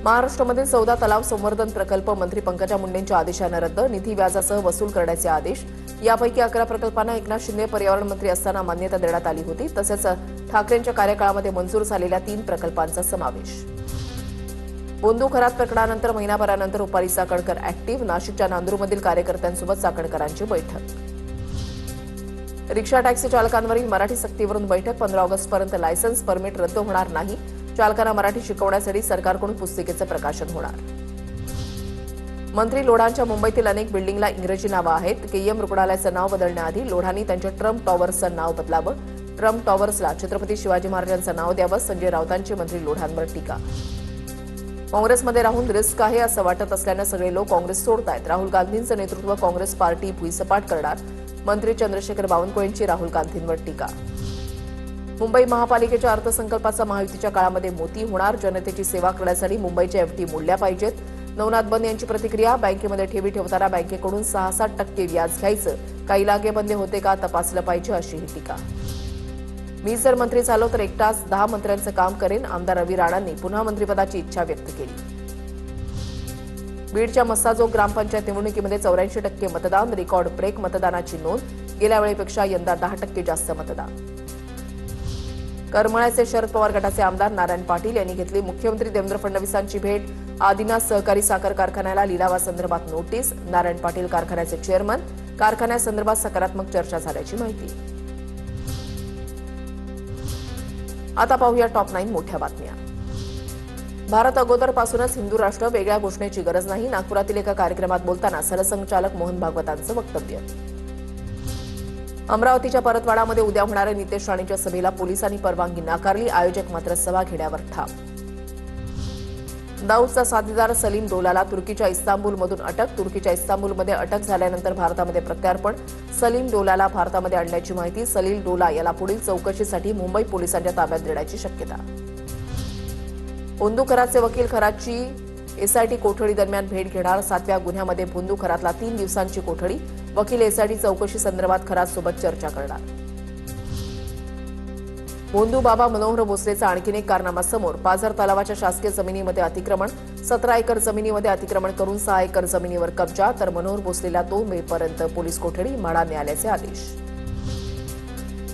महाराष्ट्रामधील 14 तलाव संवर्धन प्रकल्प मंत्री पंकजा मुंडेंच्या आदेशाने रद्द, निधी व्याजासह वसूल करण्याचे आदेश। यापैकी 11 प्रकल्पांना एकनाथ शिंदे पर्यावरण मंत्री असताना मान्यता देण्यात आली होती। तसेच ठाकरेंच्या कार्यकाळामध्ये मंजूर झालेल्या 3 प्रकल्पांचा समावेश। बोंधू खरात प्रकरणानंतर महिनाभरानंतर रुपाली चाकणकर ऍक्टिव्ह, नाशिकच्या नांदूरमधील कार्यकर्त्यांसोबत चाकणकरांची बैठक। रिक्षा टॅक्सी चालकांवरील मराठी सक्तीवरून बैठक, 15 ऑगस्टपर्यंत लायसन्स परमिट रद्द होणार नाही। चालकांना मराठी शिकवण्यासाठी सरकारकडून पुस्तिकेचं प्रकाशन होणार। मंत्री लोढांच्या मुंबईतील अनेक बिल्डिंगला इंग्रजी नावं आहेत। केईएम रुग्णालयाचं नाव बदलण्याआधी लोढांनी त्यांच्या ट्रम्प टॉवर्सचं नाव बदलावं। ट्रम्प टॉवर्सला छत्रपती शिवाजी महाराजांचं नाव द्यावं। संजय राऊतांची मंत्री लोढांवर टीका। काँग्रेसमध्ये राहून रिस्क आहे असं वाटत असल्यानं सगळे लोक काँग्रेस सोडतायत। राहुल गांधींचं नेतृत्व काँग्रेस पार्टी भुईसपाट करणार। मंत्री चंद्रशेखर बावनकुळेंची राहुल गांधींवर टीका। मुंबई महापालिकेच्या अर्थसंकल्पाचा महायुतीच्या काळामध्ये मोती होणार। जनतेची सेवा करण्यासाठी मुंबईच्या एफडी मोडल्या पाहिजेत। नवनाथ बंद यांची प्रतिक्रिया। बँकेमध्ये ठेवी ठेवताना बँकेकडून 6-7% व्याज घ्यायचं, काही लागेबंदे होते का तपासलं पाहिजे, अशी ही टीका। मी जर मंत्री झालो तर एकटाच 10 मंत्र्यांचं काम करेन, आमदार रवी राणांनी पुन्हा मंत्रिपदाची इच्छा व्यक्त केली। बीडच्या मस्साजोग ग्रामपंचायत निवडणुकीमध्ये 84% मतदान, रेकॉर्ड ब्रेक मतदानाची नोंद। गेल्या वेळेपेक्षा यंदा 10% जास्त मतदान। करमाळ्याचे शरद पवार गटाचे आमदार नारायण पाटील यांनी घेतली मुख्यमंत्री देवेंद्र फडणवीसांची भेट। आदिनाथ सहकारी साखर कारखान्याला लिलावासंदर्भात नोटीस। नारायण पाटील कारखान्याचे चेअरमन। कारखान्यासंदर्भात सकारात्मक चर्चा झाल्याची माहिती। आता पाहूया टॉप 9 मोठ्या बातम्या। भारत अगोदरपासूनच हिंदू राष्ट्र, वेगळ्या घोषणेची गरज नाही। नागपुरातील एका कार्यक्रमात बोलताना सरसंघचालक मोहन भागवतांचं वक्तव्य। अमरावतीच्या परतवाडामध्ये उद्या होणाऱ्या नितेश राणेच्या सभेला पोलिसांनी परवानगी नाकारली। आयोजक मात्र सभा घेण्यावर ठाम। दाऊदचा साथीदार सलीम डोलाला तुर्कीच्या इस्तांबूलमधून अटक। तुर्कीच्या इस्तांबूलमध्ये अटक झाल्यानंतर भारतामध्ये प्रत्यार्पण। सलीम डोलाला भारतामध्ये आणण्याची माहिती। सलील डोला याला पुढील चौकशीसाठी मुंबई पोलिसांच्या ताब्यात देण्याची शक्यता। बोंधू खरातचे वकील खरातची एसआयटी कोठडी दरम्यान भेट घेणार। 7व्या गुन्ह्यामध्ये बोंधू खरातला 3 दिवसांची कोठडी। वकील एसआयटी चौकशी संदर्भात खरातसोबत चर्चा करणार। बोंधू बाबा मनोहर भोसलेचा आणखीन एक कारनामा समोर। पाझर तलावाच्या शासकीय जमिनीमध्ये अतिक्रमण। 17 एकर जमिनीमध्ये अतिक्रमण करून 6 एकर जमिनीवर कब्जा, तर मनोहर भोसलेला 2 मेपर्यंत पोलीस कोठडी, म्हाडा न्यायालयाचे आदेश।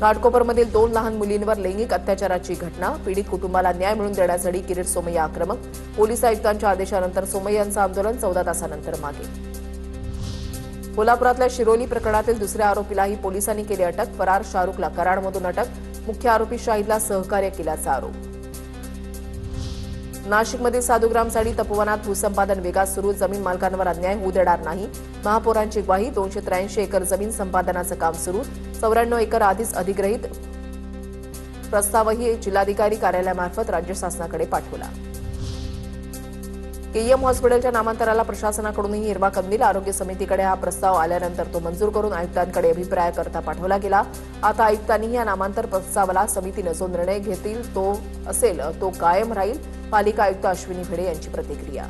घाटकोपरमधील 2 लहान मुलींवर लैंगिक अत्याचाराची घटना। पीडित कुटुंबाला न्याय मिळवून देण्यासाठी किरीट सोमय्या आक्रमक। पोलीस आयुक्तांच्या आदेशानंतर सोमय्यांचं आंदोलन 14 तासानंतर मागे। कोल्हापुरातल्या शिरोली प्रकरणातील दुसऱ्या आरोपीलाही पोलिसांनी केली अटक। फरार शाहरुखला कराडमधून अटक। मुख्य आरोपी शाहिदला सहकार्य केल्याचा आरोप। नाशिकमधील साधुग्रामसाडी तपोवनात भूसंपादन वेगात सुरू। जमीन मालकांवर अन्याय होऊ देणार नाही, महापौरांची ग्वाही। 283 एकर जमीन संपादनाचं काम सुरू। 94 एकर आधीच अधिग्रहित। प्रस्तावही जिल्हाधिकारी कार्यालयामार्फत राज्य शासनाकडे पाठवला। केईएम हॉस्पिटलच्या नामांतराला प्रशासनाकडूनही हिरवा कंदील। आरोग्य समितीकडे हा प्रस्ताव आल्यानंतर तो मंजूर करून आयुक्तांकडे अभिप्रायाकरता पाठवला गेला। आता आयुक्तांनीही या नामांतर प्रस्तावाला समितीने जो निर्णय घेतील तो कायम राहील। पालिका आयुक्त अश्विनी भिडे यांची प्रतिक्रिया।